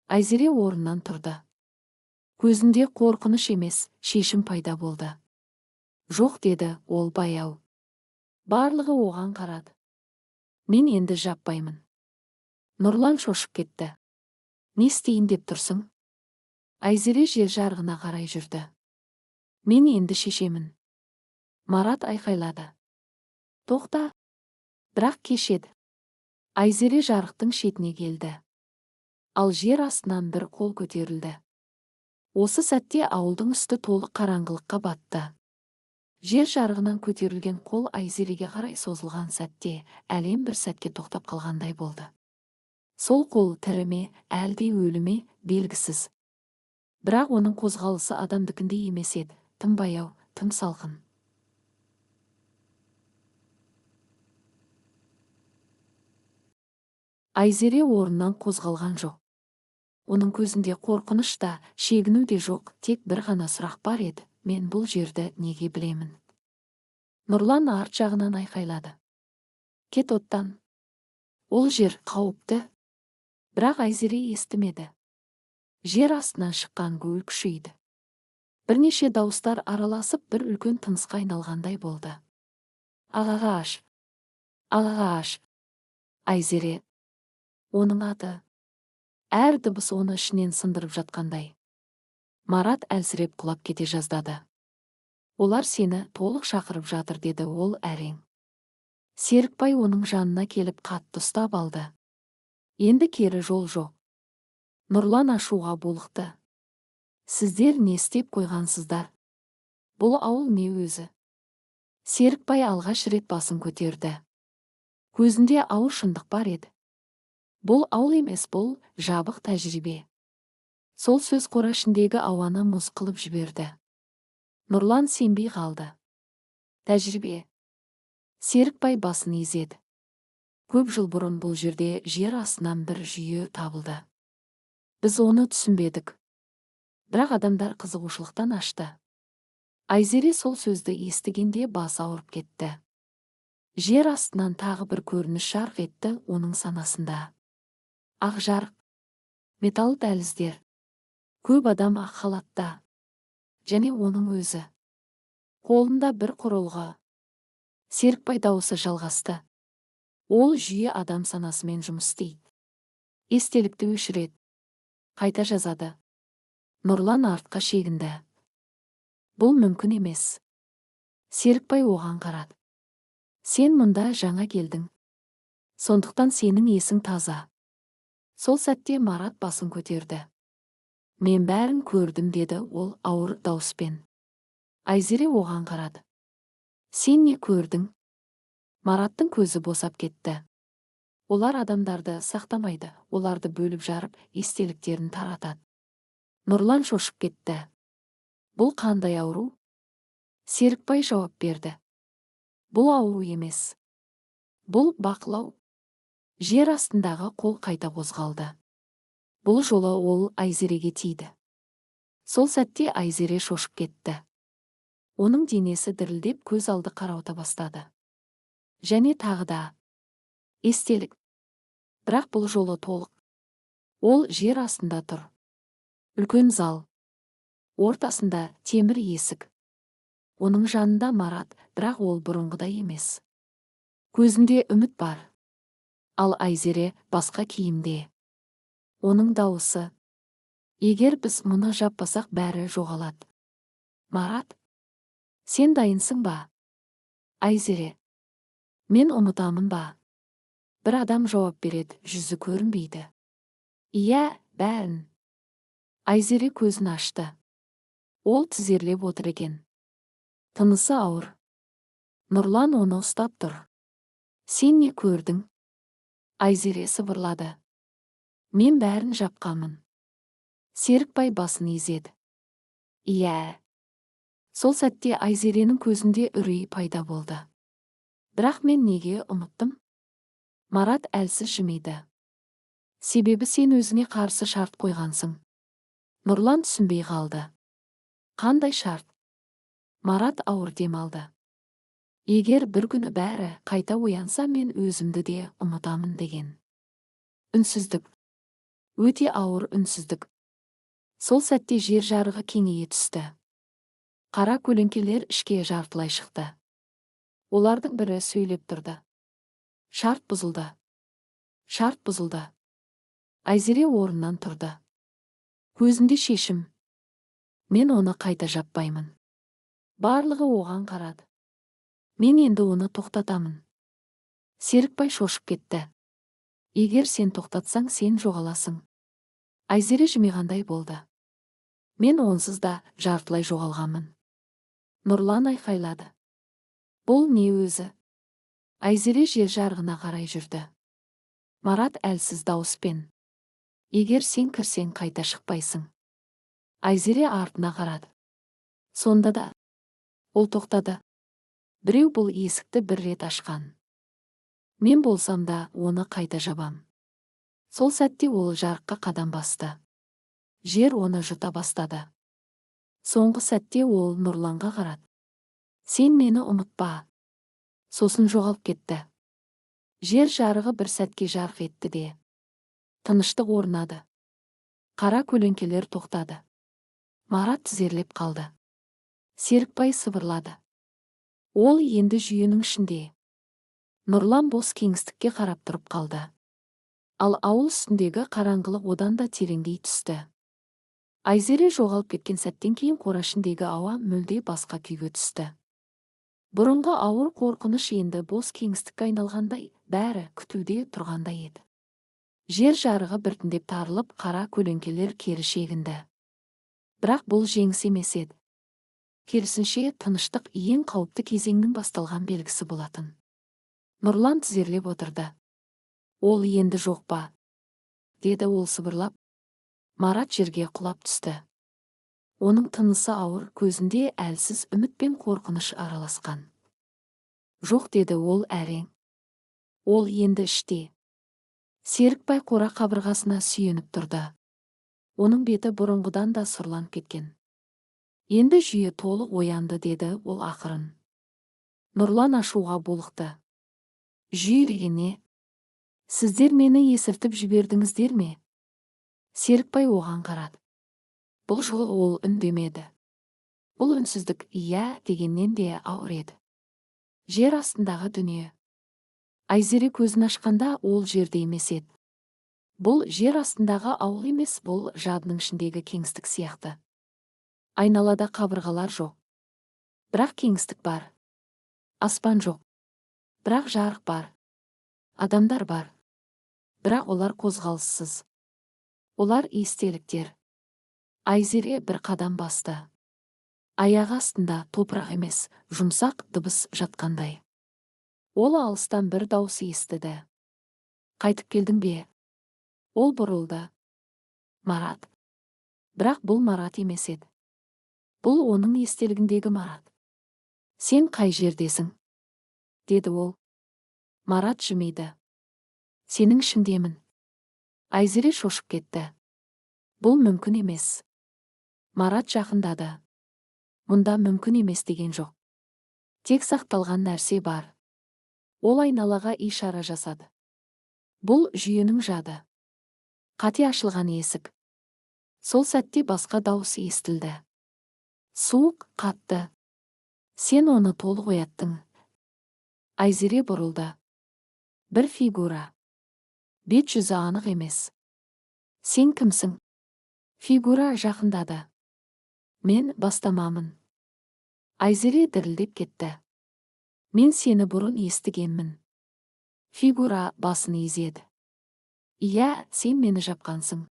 Айзере орнынан тұрды. Көзінде қорқыныш емес, шешім пайда болды. Жоқ, деді ол баяу. Барлығы оған қарады. Мен енді жаппаймын. Нұрлан шошып кетті. Не істейін деп тұрсың? Айзере жер жарығына қарай жүрді. Мен енді шешемін. Марат айқайлады. Тоқта. Бірақ кешеді. Айзере жарықтың шетіне келді. Ал жер астынан бір қол көтерілді. Осы сәтте ауылдың үсті толық қараңғылыққа батты. Жер жарығынан көтерілген қол Айзереге қарай созылған сәтте әлем бір сәтке тоқтап қалғандай болды. Сол қол тірі ме, әлде өлі ме, белгісіз. Бірақ оның қозғалысы адамдікіндей емес еді, тым баяу, тым салқын. Айзере орнынан қозғалған жоқ. Оның көзінде қорқыныш та, шегіну де жоқ, тек бір ғана сұрақ бар еді. Мен бұл жерді неге білемін? Нұрлан арт жағынан айқайлады. Кет оттан. Ол жер қауіпті. Бірақ Айзере естімеді. Жер астынан шыққан гуіл күшейді. Бірнеше дауыстар араласып бір үлкен тынысқа айналғандай болды. Ағағаш. Ағағаш. Айзере. Оның аты. Әр дыбыс оны ішінен сындырып жатқандай. Марат әлсіреп құлап кете жаздады. Олар сені толық шақырып жатыр, деді ол әрең. Серікбай оның жанына келіп қатты ұстап алды. Енді кері жол жоқ. Нұрлан ашуға булықты. Сіздер не істеп қойғансыздар? Бұл ауыл не өзі? Серікбай алғаш рет басын көтерді. Көзінде ауыр шындық бар еді. Бұл ауыл емес, бұл жабық тәжірибе. Сол сөз қора ішіндегі ауаны мұз қылып жіберді. Нұрлан сенбей қалды. Тәжірибе. Серікбай басын изеді. Көп жыл бұрын бұл жерде жер астынан бір жүйе табылды. Біз оны түсінбедік. Бірақ адамдар қызығушылықтан ашты. Айзере сол сөзді естігенде басы ауырып кетті. Жер астынан тағы бір көрініс жарқ етті оның санасында. Ақ жарық, металл дәліздер, көп адам ақ халатта, және оның өзі. Қолында бір құрылғы. Серікбай дауысы жалғасты. Ол жүйе адам санасымен жұмыс істейді. Естелікті өшіреді, қайта жазады. Нұрлан артқа шегінді. Бұл мүмкін емес. Серікбай оған қарады. Сен мұнда жаңа келдің. Сондықтан сенің есің таза. Сол сәтте Марат басын көтерді. Мен бәрін көрдім, деді ол ауыр дауыспен. Айзере оған қарады. Сен не көрдің? Мараттың көзі босап кетті. Олар адамдарды сақтамайды, оларды бөліп жарып, естеліктерін таратады. Нұрлан шошып кетті. Бұл қандай ауру? Серікбай жауап берді. Бұл ауру емес. Бұл бақылау. Жер астындағы қол қайта қозғалды. Бұл жолы ол Айзереге тиді. Сол сәтте Айзере шошып кетті. Оның денесі дірілдеп, көз алды қарауыта бастады. Және тағы да. Естелік. Бірақ бұл жолы толық. Ол жер астында тұр. Үлкен зал. Ортасында темір есік. Оның жанында Марат, бірақ ол бұрынғыдай емес. Көзінде үміт бар. Ал Айзере басқа киімде. Оның дауысы. Егер біз мұны жаппасақ, бәрі жоғалады. Марат, сен дайынсың ба? Айзере, мен ұмытамын ба? Бір адам жауап береді, жүзі көрінбейді. Иә, бәрін. Айзере көзін ашты. Ол тізерлеп отыр екен. Тынысы ауыр. Нұрлан оны ұстап тұр. Сен не көрдің? Айзере сыбырлады. Мен бәрін жапқанмын. Серікбай басын изеді. Иә. Сол сәтте Айзеренің көзінде үрей пайда болды. Бірақ мен неге ұмыттым? Марат әлсіз жымиды. Себебі сен өзіңе қарсы шарт қойғансың. Нұрлан түсінбей қалды. Қандай шарт? Марат ауыр дем алды. Егер бір күні бәрі қайта оянса, мен өзімді де ұмытамын деген. Үнсіздік. Өте ауыр үнсіздік. Сол сәтте жер жарығы кеңейе түсті. Қара көлеңкелер ішке жартылай шықты. Олардың бірі сөйлеп тұрды. Шарт бұзылды. Шарт бұзылды. Айзере орнынан тұрды. Көзінде шешім. Мен оны қайта жаппаймын. Барлығы оған қарады. Мен енді оны тоқтатамын. Серікбай шошып кетті. Егер сен тоқтатсаң, сен жоғаласың. Айзере жымиғандай болды. Мен онсыз да жартылай жоғалғанмын. Нұрлан айқайлады. Бұл не өзі? Айзере жер жарғына қарай жүрді. Марат әлсіз дауыспен. Егер сен кірсең, қайта шықпайсың. Айзере артына қарады. Сонда да ол тоқтады. Біреу бұл есікті бір рет ашқан. Мен болсам да оны қайта жабам. Сол сәтте ол жарыққа қадам басты. Жер оны жұта бастады. Соңғы сәтте ол Нұрланға қарады. Сен мені ұмытпа. Сосын жоғалып кетті. Жер жарығы бір сәтке жарқ етті де. Тыныштық орнады. Қара көлеңкелер тоқтады. Марат тізерлеп қалды. Серікбай сыбырлады. Ол енді жүйенің ішінде. Нұрлан бос кеңістікке қарап тұрып қалды. Ал ауыл үстіндегі қараңғылық одан да тереңдей түсті. Айзере жоғалып кеткен сәттен кейін қора ішіндегі ауа мүлде басқа күйге түсті. Бұрынғы ауыр қорқыныш енді бос кеңістікке айналғандай, бәрі күтуде тұрғандай еді. Жер жарығы біртіндеп тарылып, қара көлеңкелер кері шегінді. Бірақ бұл жеңіс емес еді. Керісінше, тыныштық ең қауіпті кезеңнің басталған белгісі болатын. Нұрлан тізерлеп отырды. Ол енді жоқ па? Деді ол сыбырлап. Марат жерге құлап түсті. Оның тынысы ауыр, көзінде әлсіз үміт пен қорқыныш араласқан. Жоқ, деді ол әрең. Ол енді іште. Серікбай қора қабырғасына сүйеніп тұрды. Оның беті бұрынғыдан да сұрланып кеткен. Енді жүйе толық оянды, деді ол ақырын. Нұрлан ашуға булықты. Жүйе деген не? Сіздер мені есіртіп жібердіңіздер ме? Серікбай оған қарады. Бұл жолы ол үндемеді. Бұл үнсіздік иә дегеннен де ауыр еді. Жер астындағы дүние. Айзере көзін ашқанда ол жерде емес еді. Бұл жер астындағы ауыл емес, бұл жадының ішіндегі кеңістік сияқты. Айналада қабырғалар жоқ. Бірақ кеңістік бар. Аспан жоқ. Бірақ жарық бар. Адамдар бар. Бірақ олар қозғалыссыз. Олар естеліктер. Айзере бір қадам басты. Аяғы астында топырақ емес, жұмсақ дыбыс жатқандай. Ол алыстан бір дауыс естіді. Қайтып келдің бе? Ол бұрылды. Марат. Бірақ бұл Марат емес еді. Бұл оның естелігіндегі Марат. Сен қай жердесің? Деді ол. Марат жымиды. Сенің ішіндемін. Айзере шошып кетті. Бұл мүмкін емес. Марат жақындады. Мұнда мүмкін емес деген жоқ. Тек сақталған нәрсе бар. Ол айналаға ишара жасады. Бұл жүйенің жады. Қате ашылған есік. Сол сәтте басқа дауыс естілді. Суық, қатты. Сен оны толық ояттың. Айзере бұрылды. Бір фигура. Бет жүзі анық емес. Сен кімсің? Фигура жақындады. Мен бастамамын. Айзере дірілдеп кетті. Мен сені бұрын естігенмін. Фигура басын изеді. Иә, сен мені жапқансың.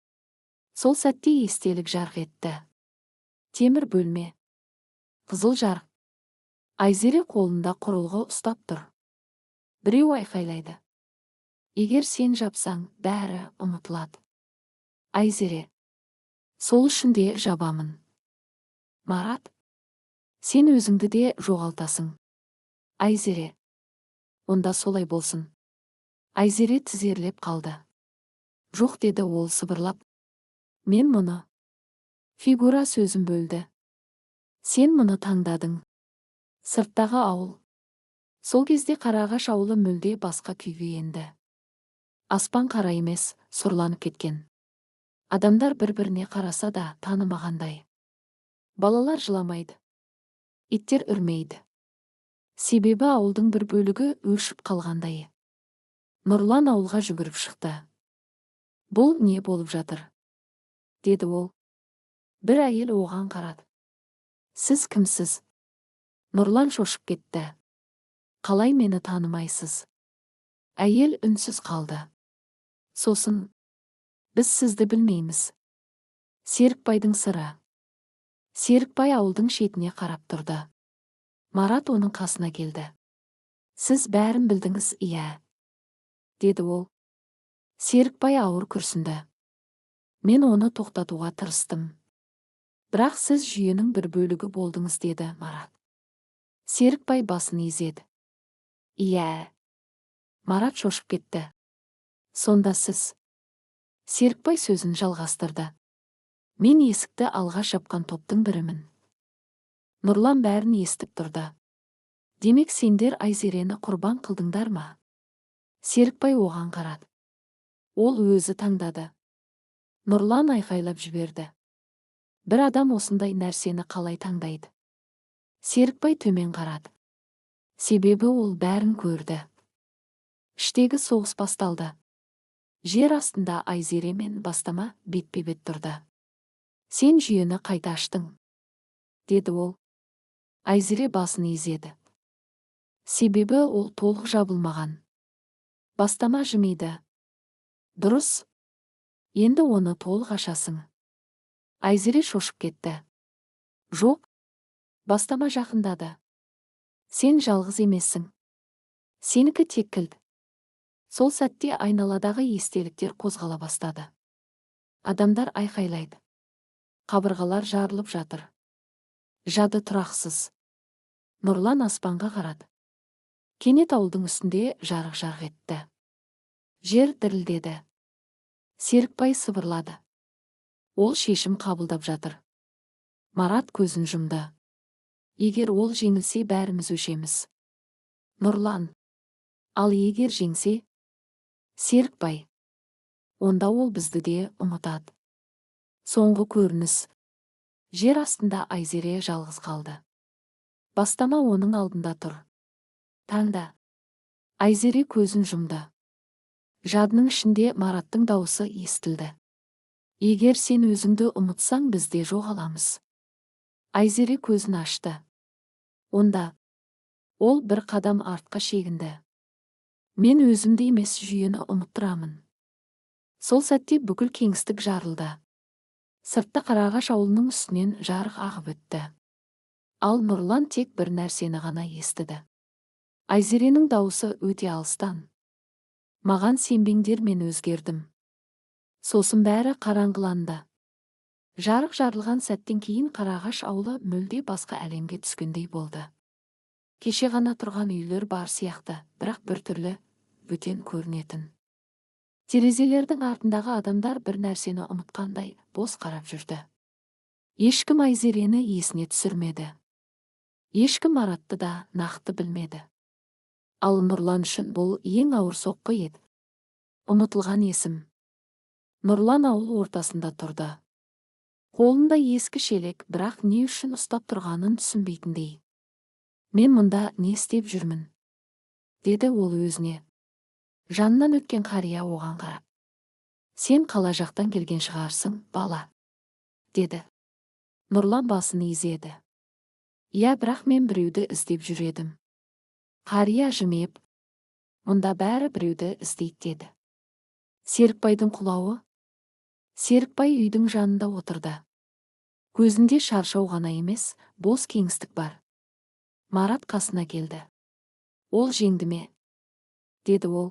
Сол сәтте естелік жарқ етті. Темір бөлме. Қызыл жарық. Айзере қолында құрылғы ұстап тұр. Біреу айқайлайды. Егер сен жапсаң, бәрі ұмытылады. Айзере. Сол үшін де жабамын. Марат. Сен өзіңді де жоғалтасың. Айзере. Онда солай болсын. Айзере тізерлеп қалды. Жоқ, деді ол сыбырлап. Мен мұны. Фигура сөзін бөлді. Сен мұны таңдадың. Сырттағы ауыл. Сол кезде Қарағаш ауылы мүлде басқа күйге енді. Аспан қара емес, сұрланып кеткен. Адамдар бір-біріне қараса да танымағандай. Балалар жыламайды. Иттер үрмейді. Себебі ауылдың бір бөлігі өшіп қалғандай. Нұрлан ауылға жүгіріп шықты. Бұл не болып жатыр? Деді ол. Бір әйел оған қарады. Сіз кімсіз? Нұрлан шошып кетті. Қалай мені танымайсыз? Әйел үнсіз қалды. Сосын, біз сізді білмейміз. Серікбайдың сыры. Серікбай ауылдың шетіне қарап тұрды. Марат оның қасына келді. Сіз бәрін білдіңіз, иә, деді ол. Серікбай ауыр күрсінді. Мен оны тоқтатуға тырыстым. Бірақ сіз жүйенің бір бөлігі болдыңыз, деді Марат. Серікбай басын изеді. Иә. Марат шошып кетті. Сонда сіз. Серікбай сөзін жалғастырды. Мен есікті алғаш жапқан топтың бірімін. Нұрлан бәрін естіп тұрды. Демек сендер Айзерені құрбан қылдыңдар ма? Серікбай оған қарады. Ол өзі таңдады. Нұрлан айқайлап жіберді. Бір адам осындай нәрсені қалай таңдайды? Серікбай төмен қарады. Себебі ол бәрін көрді. Іштегі соғыс басталды. Жер астында Айзере мен Бастама бетпе-бет тұрды. Сен жүйені қайта аштың, деді ол. Айзере басын изеді. Себебі ол толық жабылмаған. Бастама жымиды. Дұрыс. Енді оны толық ашасың. Айзере шошып кетті. Жоқ. Бастама жақындады. Сен жалғыз емессің. Сенікі тек кілт. Сол сәтте айналадағы естеліктер қозғала бастады. Адамдар айқайлайды. Қабырғалар жарылып жатыр. Жады тұрақсыз. Нұрлан аспанға қарады. Кенет ауылдың үстінде жарық етті. Жер дірілдеді. Серікбай сыбырлады. Ол шешім қабылдап жатыр. Марат көзін жұмды. Егер ол жеңілсе, бәріміз өшеміз. Нұрлан. Ал егер жеңсе? Серікбай. Онда ол бізді де ұмытады. Соңғы көрініс. Жер астында Айзере жалғыз қалды. Бастама оның алдында тұр. Таңда. Айзере көзін жұмды. Жадының ішінде Мараттың дауысы естілді. Егер сен өзіңді ұмытсаң, біз де жоғаламыз. Айзере көзін ашты. Онда ол бір қадам артқа шегінді. Мен өзімді емес, жүйені ұмыттырамын. Сол сәтте бүкіл кеңістік жарылды. Сыртта Қарағаш ауылының үстінен жарық ағып өтті. Ал Нұрлан тек бір нәрсені ғана естіді. Айзеренің дауысы өте алыстан. Маған сенбеңдер, мен өзгердім. Сосын бәрі қараңғыланды. Жарық жарылған сәттен кейін Қарағаш ауылы мүлде басқа әлемге түскендей болды. Кеше ғана тұрған үйлер бар сияқты, бірақ біртүрлі бөтен көрінетін. Терезелердің артындағы адамдар бір нәрсені ұмытқандай бос қарап жүрді. Ешкім Айзерені есіне түсірмеді. Ешкім Маратты да нақты білмеді. Ал Нұрлан үшін бұл ең ауыр соққы еді. Ұмытылған есім. Нұрлан ауыл ортасында тұрды. Қолында ескі шелек, бірақ не үшін ұстап тұрғанын түсінбейтіндей. Мен мұнда не істеп жүрмін? Деді ол өзіне. Жанынан өткен қария оған қарап. Сен қала жақтан келген шығарсың, бала, деді. Нұрлан басын изеді. Иә, бірақ мен біреуді іздеп жүредім. Қария жымиып, мұнда бәрі біреуді іздейді, деді. Серікбайдың құлауы? Серікбай үйдің жанында отырды. Көзінде шаршау ғана емес, бос кеңістік бар. Марат қасына келді. Ол жеңді ме? Деді ол.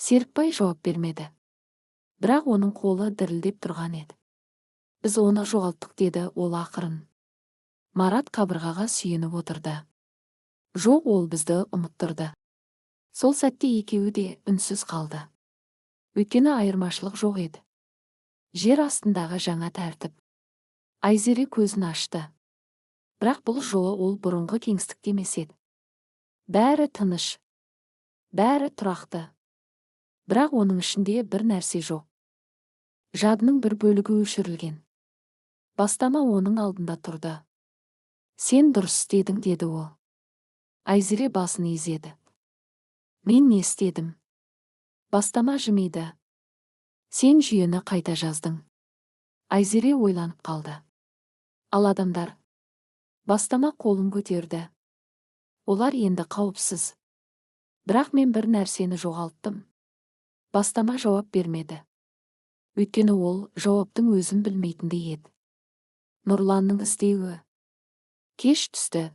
Серікбай жауап бермеді. Бірақ оның қолы дірілдеп тұрған еді. Біз оны жоғалттық, деді ол ақырын. Марат қабырғаға сүйеніп отырды. Жоқ, ол бізді ұмыттырды. Сол сәтте екеуі де үнсіз қалды. Өйткені айырмашылық жоқ еді. Жер астындағы жаңа тәртіп. Айзере көзін ашты. Бірақ бұл жолы ол бұрынғы кеңістікте емес еді. Бәрі тыныш. Бәрі тұрақты. Бірақ оның ішінде бір нәрсе жоқ. Жадының бір бөлігі өшірілген. Бастама оның алдында тұрды. Сен дұрыс істедің, деді ол. Айзере басын изеді. Мен не істедім? Бастама жымиды. Сен жүйені қайта жаздың. Айзере ойланып қалды. Ал адамдар? Бастама қолын көтерді. Олар енді қауіпсіз. Бірақ мен бір нәрсені жоғалттым. Бастама жауап бермеді. Өйткені ол жауаптың өзін білмейтіндей еді. Нұрланның іздеуі. Кеш түсті.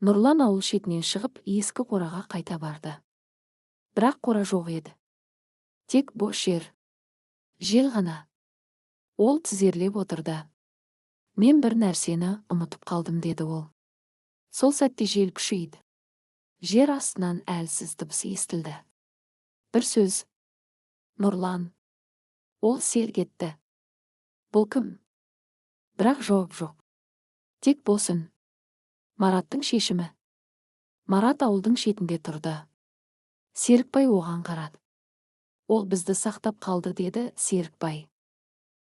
Нұрлан ауыл шетінен шығып ескі қораға қайта барды. Бірақ қора жоқ еді. Тек бос жер. Жел ғана. Ол тізерлеп отырды. Мен бір нәрсені ұмытып қалдым, деді ол. Сол сәтте жел күшейді. Жер астынан әлсіз дыбыс естілді. Бір сөз. Нұрлан. Ол селк етті. Бұл кім? Бірақ жауап жоқ. Тек бос үн. Мараттың шешімі. Марат ауылдың шетінде тұрды. Серікбай оған қарады. Ол бізді сақтап қалды, деді Серікбай.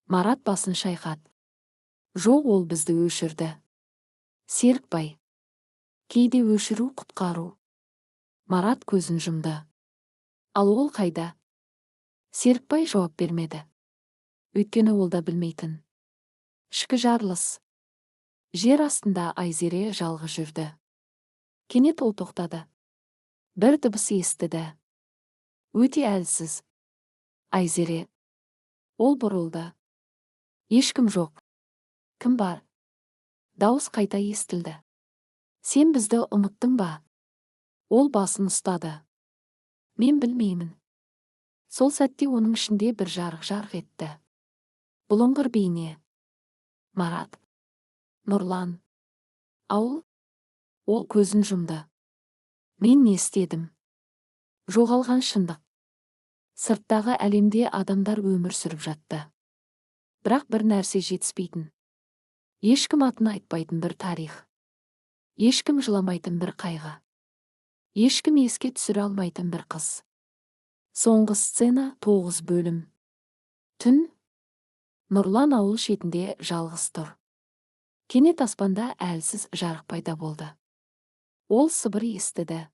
Марат басын шайқады. Жоқ, ол бізді өшірді. Серікбай. Кейде өшіру құтқару. Марат көзін жұмды. Ал ол қайда? Серікбай жауап бермеді. Өйткені ол да білмейтін. Ішкі жарылыс. Жер астында Айзере жалғыз жүрді. Кенет ол тоқтады. Бір дыбыс естіді. Өте әлсіз. Айзере. Ол бұрылды. Ешкім жоқ. Кім бар? Дауыс қайта естілді. Сен бізді ұмыттың ба? Ол басын ұстады. Мен білмеймін. Сол сәтте оның ішінде бір жарық етті. Бұлыңғыр бейне. Марат. Нұрлан. Ауыл. Ол көзін жұмды. Мен не істедім? Жоғалған шындық. Сырттағы әлемде адамдар өмір сүріп жатты. Бірақ бір нәрсе жетіспейтін. Ешкім атын айтпайтын бір тарих. Ешкім жыламайтын бір қайғы. Ешкім еске түсіре алмайтын бір қыз. Соңғы сцена 9 бөлім. Түн. Нұрлан ауыл шетінде жалғыз тұр. Кенет аспанда әлсіз жарық пайда болды. Ол сыбыр естіді.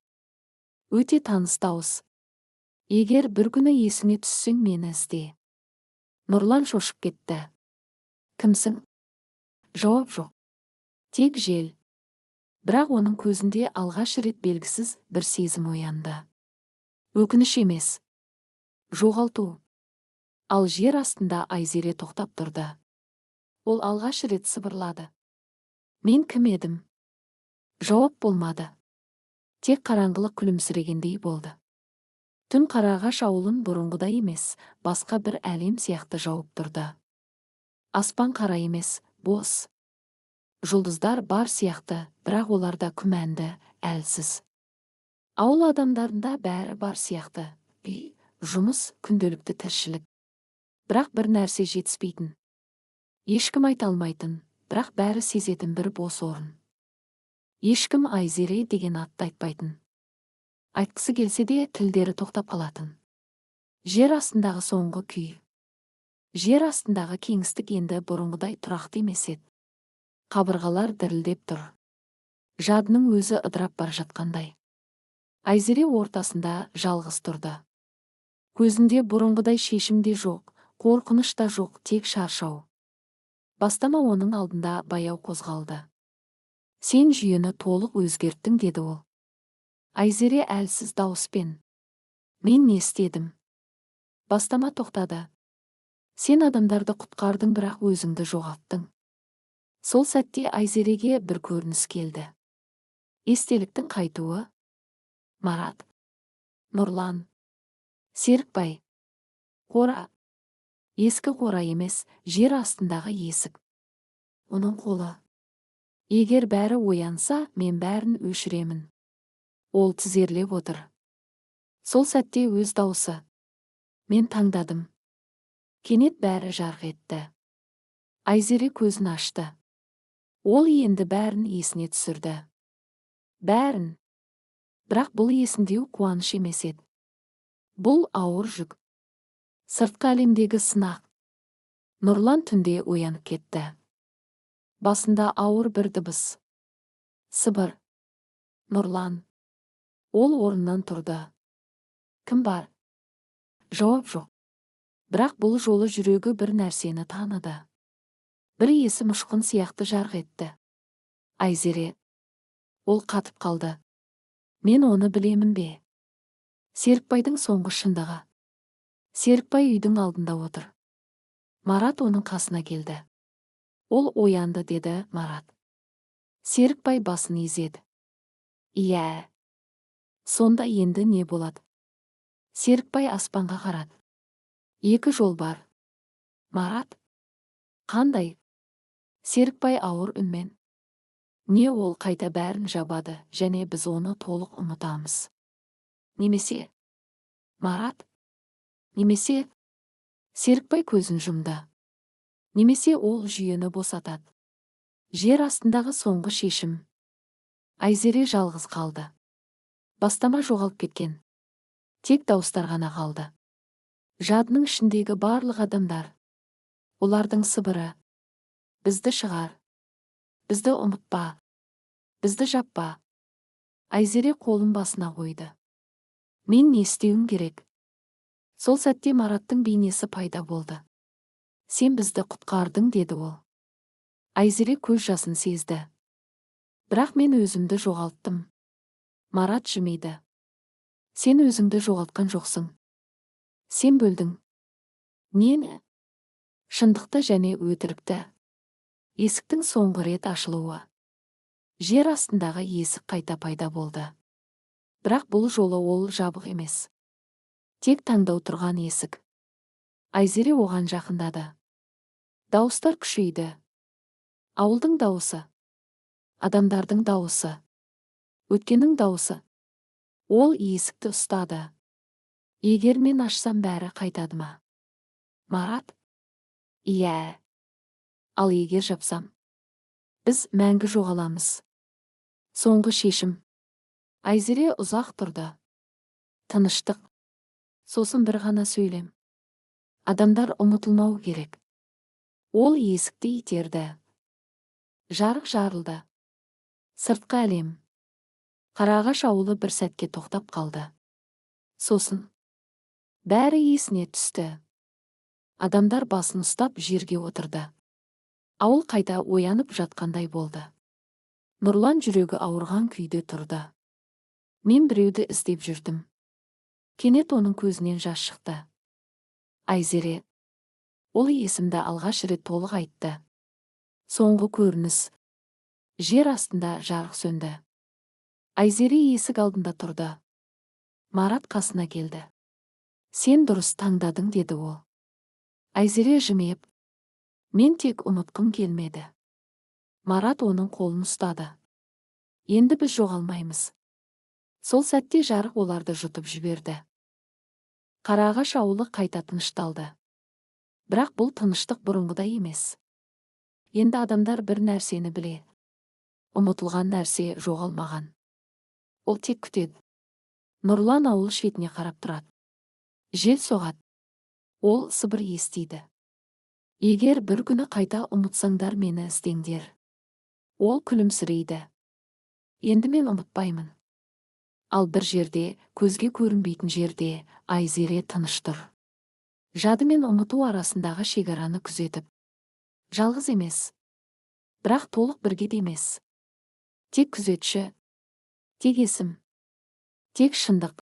Өте таныс дауыс. Егер бір күні есіңе түссең, мені ізде. Нұрлан шошып кетті. Кімсің? Жауап жоқ. Тек жел. Бірақ оның көзінде алғаш рет белгісіз бір сезім оянды. Өкініш емес. Жоғалту. Ал жер астында Айзере тоқтап тұрды. Ол алғаш рет сыбырлады. Мен кім едім? Жауап болмады. Тек қараңғылық күлімсірегендей болды. Түн Қарағаш ауылын бұрынғыдай емес, басқа бір әлем сияқты жауып тұрды. Аспан қара емес, бос. Жұлдыздар бар сияқты, бірақ оларда күмәнді, әлсіз. Ауыл адамдарында бәрі бар сияқты. Үй, жұмыс, күнделікті тіршілік. Бірақ бір нәрсе жетіспейтін. Ешкім айта алмайтын, бірақ бәрі сезетін бір бос орын. Ешкім Айзере деген атты айтпайтын. Айтқысы келсе де тілдері тоқтап қалатын. Жер астындағы соңғы күй. Жер астындағы кеңістік енді бұрынғыдай тұрақты емес еді. Қабырғалар дірілдеп тұр. Жадының өзі ыдырап бара жатқандай. Айзере ортасында жалғыз тұрды. Көзінде бұрынғыдай шешім де жоқ, қорқыныш та жоқ, тек шаршау. Бастама оның алдында баяу қозғалды. Сен жүйені толық өзгерттің, деді ол. Айзере әлсіз дауыспен. Мен не істедім? Бастама тоқтады. Сен адамдарды құтқардың, бірақ өзіңді жоғалттың. Сол сәтте Айзереге бір көрініс келді. Естеліктің қайтуы. Марат. Нұрлан. Серікбай. Қора. Ескі қора емес, жер астындағы есік. Оның қолы. Егер бәрі оянса, мен бәрін өшіремін. Ол тізерлеп отыр. Сол сәтте өз дауысы. Мен таңдадым. Кенет бәрі жарқ етті. Айзере көзін ашты. Ол енді бәрін есіне түсірді. Бәрін. Бірақ бұл есіндеу қуаныш емес еді. Бұл ауыр жүк. Сыртқы әлемдегі сынақ. Нұрлан түнде оянып кетті. Басында ауыр бір дыбыс. Сыбыр. Нұрлан. Ол орнынан тұрды. Кім бар? Жауап жоқ. Бірақ бұл жолы жүрегі бір нәрсені таныды. Бір есім ұшқын сияқты жарқ етті. Айзере. Ол қатып қалды. Мен оны білемін бе? Серікбайдың соңғы шындығы. Серікбай үйдің алдында отыр. Марат оның қасына келді. Ол оянды, деді Марат. Серікбай басын изеді. Иә. Сонда енді не болады? Серікбай аспанға қарады. Екі жол бар. Марат. Қандай? Серікбай ауыр үнмен. Не ол қайта бәрін жабады, және біз оны толық ұмытамыз. Немесе. Марат. Немесе. Серікбай көзін жұмды. Немесе ол жүйені босатады. Жер астындағы соңғы шешім. Айзере жалғыз қалды. Бастама жоғалып кеткен. Тек дауыстар ғана қалды. Жадының ішіндегі барлық адамдар. Олардың сыбыры. Бізді шығар. Бізді ұмытпа. Бізді жаппа. Айзере қолын басына қойды. Мен не істеуім керек? Сол сәтте Мараттың бейнесі пайда болды. Сен бізді құтқардың, деді ол. Айзере көз жасын сезді. Бірақ мен өзімді жоғалттым. Марат жымиды. Сен өзіңді жоғалтқан жоқсың. Сен бөлдің. Нені? Шындықты және өтірікті. Есіктің соңғы рет ашылуы. Жер астындағы есік қайта пайда болды. Бірақ бұл жолы ол жабық емес. Тек таңдау тұрған есік. Айзере оған жақындады. Дауыстар күшейді. Ауылдың дауысы. Адамдардың дауысы. Өткеннің дауысы. Ол есікті ұстады. Егер мен ашсам бәрі қайтады ма? Марат? Иә. Ал егер жапсам? Біз мәңгі жоғаламыз. Соңғы шешім. Айзере ұзақ тұрды. Тыныштық. Сосын бір ғана сөйлем. Адамдар ұмытылмау керек. Ол есікті итерді. Жарық жарылды. Сыртқы әлем. Қарағаш ауылы бір сәтке тоқтап қалды. Сосын бәрі есіне түсті. Адамдар басын ұстап жерге отырды. Ауыл қайта оянып жатқандай болды. Нұрлан жүрегі ауырған күйде тұрды. Мен біреуді іздеп жүрдім. Кенет оның көзінен жас шықты. Айзере. Ол есімді алғаш рет толық айтты. Соңғы көрініс. Жер астында жарық сөнді. Айзере есік алдында тұрды. Марат қасына келді. Сен дұрыс таңдадың, деді ол. Айзере жымиып. Мен тек ұмытқым келмеді. Марат оның қолын ұстады. Енді біз жоғалмаймыз. Сол сәтте жарық оларды жұтып жіберді. Қарағаш ауылы қайта тынышталды. Бірақ бұл тыныштық бұрынғыдай емес. Енді адамдар бір нәрсені біле. Ұмытылған нәрсе жоғалмаған. Ол тек күтеді. Нұрлан ауыл шетіне қарап тұрады. Жел соғады. Ол сыбыр естиді. Егер бір күні қайта ұмытсаңдар, мені іздеңдер. Ол күлімсірейді. Енді мен ұмытпаймын. Ал бір жерде, көзге көрінбейтін жерде, Айзере тыныш тұр. Жады мен ұмыту арасындағы шекараны күзетіп. Жалғыз емес. Бірақ толық бірге де емес. Тек күзетші. Тек есім. Тек шындық.